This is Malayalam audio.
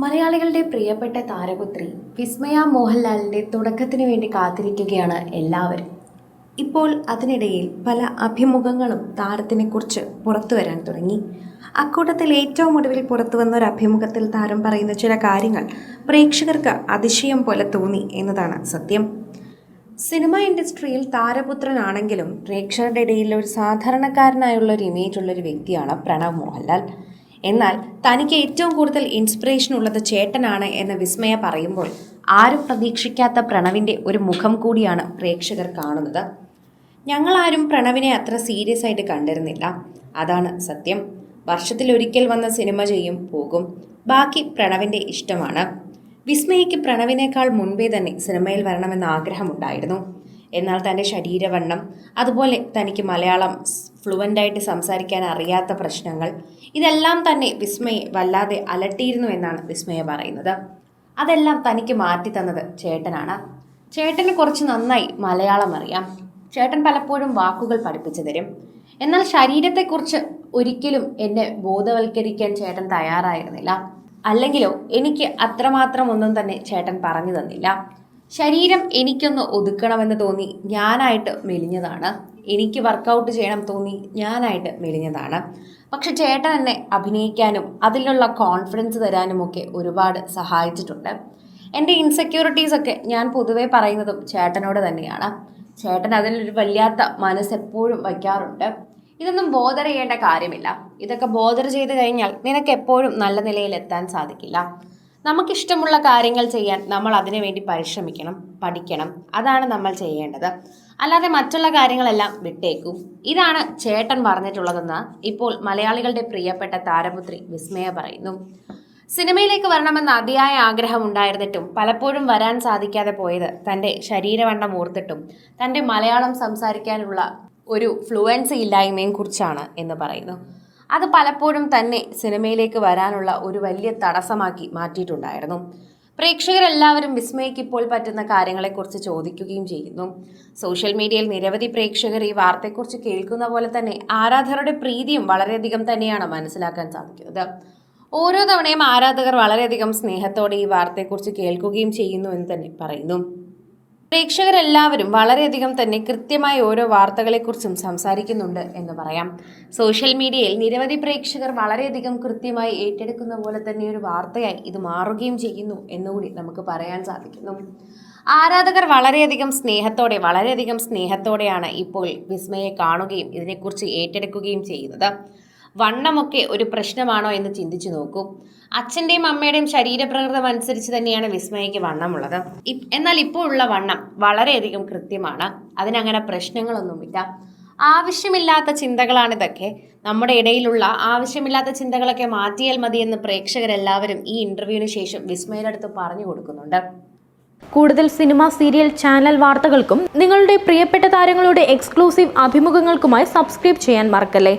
മലയാളികളുടെ പ്രിയപ്പെട്ട താരപുത്രി വിസ്മയ മോഹൻലാലിൻ്റെ തുടക്കത്തിന് വേണ്ടി കാത്തിരിക്കുകയാണ് എല്ലാവരും. ഇപ്പോൾ അതിനിടയിൽ പല അഭിമുഖങ്ങളും താരത്തിനെക്കുറിച്ച് പുറത്തു വരാൻ തുടങ്ങി. അക്കൂട്ടത്തിൽ ഏറ്റവും ഒടുവിൽ പുറത്തു വന്ന ഒരു അഭിമുഖത്തിൽ താരം പറയുന്ന ചില കാര്യങ്ങൾ പ്രേക്ഷകർക്ക് അതിശയം പോലെ തോന്നി എന്നതാണ് സത്യം. സിനിമ ഇൻഡസ്ട്രിയിൽ താരപുത്രനാണെങ്കിലും പ്രേക്ഷകരുടെ ഇടയിൽ ഒരു സാധാരണക്കാരനായുള്ള ഒരു ഇമേജ് ഉള്ളൊരു വ്യക്തിയാണ് പ്രണവ് മോഹൻലാൽ. എന്നാൽ തനിക്ക് ഏറ്റവും കൂടുതൽ ഇൻസ്പിറേഷൻ ഉള്ളത് ചേട്ടനാണ് എന്ന് വിസ്മയ പറയുമ്പോൾ ആരും പ്രതീക്ഷിക്കാത്ത പ്രണവിൻ്റെ ഒരു മുഖം കൂടിയാണ് പ്രേക്ഷകർ കാണുന്നത്. ഞങ്ങളാരും പ്രണവിനെ അത്ര സീരിയസ് ആയിട്ട് കണ്ടിരുന്നില്ല. അതാണ് സത്യം. വർഷത്തിലൊരിക്കൽ വന്ന സിനിമ ചെയ്യും, പോകും. ബാക്കി പ്രണവിൻ്റെ ഇഷ്ടമാണ്. വിസ്മയയ്ക്ക് പ്രണവിനേക്കാൾ മുൻപേ തന്നെ സിനിമയിൽ വരണമെന്ന ആഗ്രഹമുണ്ടായിരുന്നു. എന്നാൽ തൻ്റെ ശരീരവണ്ണം, അതുപോലെ തനിക്ക് മലയാളം ഫ്ലുവൻ്റായിട്ട് സംസാരിക്കാൻ അറിയാത്ത പ്രശ്നങ്ങൾ, ഇതെല്ലാം തന്നെ വിസ്മയെ വല്ലാതെ അലട്ടിയിരുന്നു എന്നാണ് വിസ്മയ പറയുന്നത്. അതെല്ലാം തനിക്ക് മാറ്റി തന്നത് ചേട്ടനാണ്. ചേട്ടന് കുറച്ച് നന്നായി മലയാളം അറിയാം. ചേട്ടൻ പലപ്പോഴും വാക്കുകൾ പഠിപ്പിച്ചു തരും. എന്നാൽ ശരീരത്തെക്കുറിച്ച് ഒരിക്കലും എന്നെ ബോധവൽക്കരിക്കാൻ ചേട്ടൻ തയ്യാറായിരുന്നില്ല. അല്ലെങ്കിലോ എനിക്ക് അത്രമാത്രം ഒന്നും തന്നെ ചേട്ടൻ പറഞ്ഞു തന്നില്ല. ശരീരം എനിക്കൊന്ന് ഒതുക്കണമെന്ന് തോന്നി ഞാനായിട്ട് മെലിഞ്ഞതാണ്. എനിക്ക് വർക്കൗട്ട് ചെയ്യണം തോന്നി ഞാനായിട്ട് മെലിഞ്ഞതാണ്. പക്ഷെ ചേട്ടൻ എന്നെ അഭിനയിക്കാനും അതിലുള്ള കോൺഫിഡൻസ് തരാനുമൊക്കെ ഒരുപാട് സഹായിച്ചിട്ടുണ്ട്. എൻ്റെ ഇൻസെക്യൂരിറ്റീസൊക്കെ ഞാൻ പൊതുവെ പറയുന്നതും ചേട്ടനോട് തന്നെയാണ്. ചേട്ടൻ അതിലൊരു വല്ലാത്ത മനസ്സെപ്പോഴും വയ്ക്കാറുണ്ട്. ഇതൊന്നും ബോധർ ചെയ്യേണ്ട കാര്യമില്ല. ഇതൊക്കെ ബോധർ ചെയ്ത് കഴിഞ്ഞാൽ നിനക്ക് എപ്പോഴും നല്ല നിലയിൽ എത്താൻ സാധിക്കില്ല. നമുക്കിഷ്ടമുള്ള കാര്യങ്ങൾ ചെയ്യാൻ നമ്മൾ അതിനു വേണ്ടി പരിശ്രമിക്കണം, പഠിക്കണം. അതാണ് നമ്മൾ ചെയ്യേണ്ടത്. അല്ലാതെ മറ്റുള്ള കാര്യങ്ങളെല്ലാം വിട്ടേക്കും. ഇതാണ് ചേട്ടൻ പറഞ്ഞിട്ടുള്ളതെന്ന് ഇപ്പോൾ മലയാളികളുടെ പ്രിയപ്പെട്ട താരപുത്രി വിസ്മയ പറയുന്നു. സിനിമയിലേക്ക് വരണമെന്ന് അതിയായ ആഗ്രഹം ഉണ്ടായിരുന്നിട്ടും പലപ്പോഴും വരാൻ സാധിക്കാതെ പോയത് തൻ്റെ ശരീരവണ്ണം ഓർത്തിട്ടും തൻ്റെ മലയാളം സംസാരിക്കാനുള്ള ഒരു ഫ്ലുവൻസി ഇല്ലായ്മയും കുറിച്ചാണ് എന്ന് പറയുന്നു. അത് പലപ്പോഴും തന്നെ സിനിമയിലേക്ക് വരാനുള്ള ഒരു വലിയ തടസ്സമാക്കി മാറ്റിയിട്ടുണ്ടായിരുന്നു. പ്രേക്ഷകരെല്ലാവരും വിസ്മയ്ക്ക് ഇപ്പോൾ പറ്റുന്ന കാര്യങ്ങളെക്കുറിച്ച് ചോദിക്കുകയും ചെയ്യുന്നു. സോഷ്യൽ മീഡിയയിൽ നിരവധി പ്രേക്ഷകർ ഈ വാർത്തയെക്കുറിച്ച് കേൾക്കുന്ന പോലെ തന്നെ ആരാധകരുടെ പ്രീതിയും വളരെയധികം തന്നെയാണ് മനസ്സിലാക്കാൻ സാധിക്കുന്നത്. ഓരോ തവണയും ആരാധകർ വളരെയധികം സ്നേഹത്തോടെ ഈ വാർത്തയെക്കുറിച്ച് കേൾക്കുകയും ചെയ്യുന്നു എന്ന് തന്നെ പറയുന്നു. പ്രേക്ഷകരെല്ലാവരും വളരെയധികം തന്നെ കൃത്യമായി ഓരോ വാർത്തകളെക്കുറിച്ചും സംസാരിക്കുന്നുണ്ട് എന്ന് പറയാം. സോഷ്യൽ മീഡിയയിൽ നിരവധി പ്രേക്ഷകർ വളരെയധികം കൃത്യമായി ഏറ്റെടുക്കുന്ന പോലെ തന്നെ ഒരു വാർത്തയായി ഇത് മാറുകയും ചെയ്യുന്നു എന്നുകൂടി നമുക്ക് പറയാൻ സാധിക്കുന്നു. ആരാധകർ വളരെയധികം സ്നേഹത്തോടെയാണ് ഇപ്പോൾ വിസ്മയെ കാണുകയും ഇതിനെക്കുറിച്ച് ഏറ്റെടുക്കുകയും ചെയ്യുന്നത്. വണ്ണമൊക്കെ ഒരു പ്രശ്നമാണോ എന്ന് ചിന്തിച്ചു നോക്കൂ. അച്ഛൻ്റെയും അമ്മയുടെയും ശരീരപ്രകൃതം അനുസരിച്ച് തന്നെയാണ് വിസ്മയയ്ക്ക് വണ്ണമുള്ളത്. എന്നാൽ ഇപ്പോൾ ഉള്ള വണ്ണം വളരെയധികം കൃത്യമാണ്. അതിനങ്ങനെ പ്രശ്നങ്ങളൊന്നുമില്ല. ആവശ്യമില്ലാത്ത ചിന്തകളാണിതൊക്കെ. നമ്മുടെ ഇടയിലുള്ള ആവശ്യമില്ലാത്ത ചിന്തകളൊക്കെ മാറ്റിയാൽ മതിയെന്ന് പ്രേക്ഷകരെല്ലാവരും ഈ ഇന്റർവ്യൂവിന് ശേഷം വിസ്മയുടെ അടുത്ത് പറഞ്ഞു കൊടുക്കുന്നുണ്ട്. കൂടുതൽ സിനിമ, സീരിയൽ, ചാനൽ വാർത്തകൾക്കും നിങ്ങളുടെ പ്രിയപ്പെട്ട താരങ്ങളുടെ എക്സ്ക്ലൂസീവ് അഭിമുഖങ്ങൾക്കുമായി സബ്സ്ക്രൈബ് ചെയ്യാൻ മറക്കല്ലേ.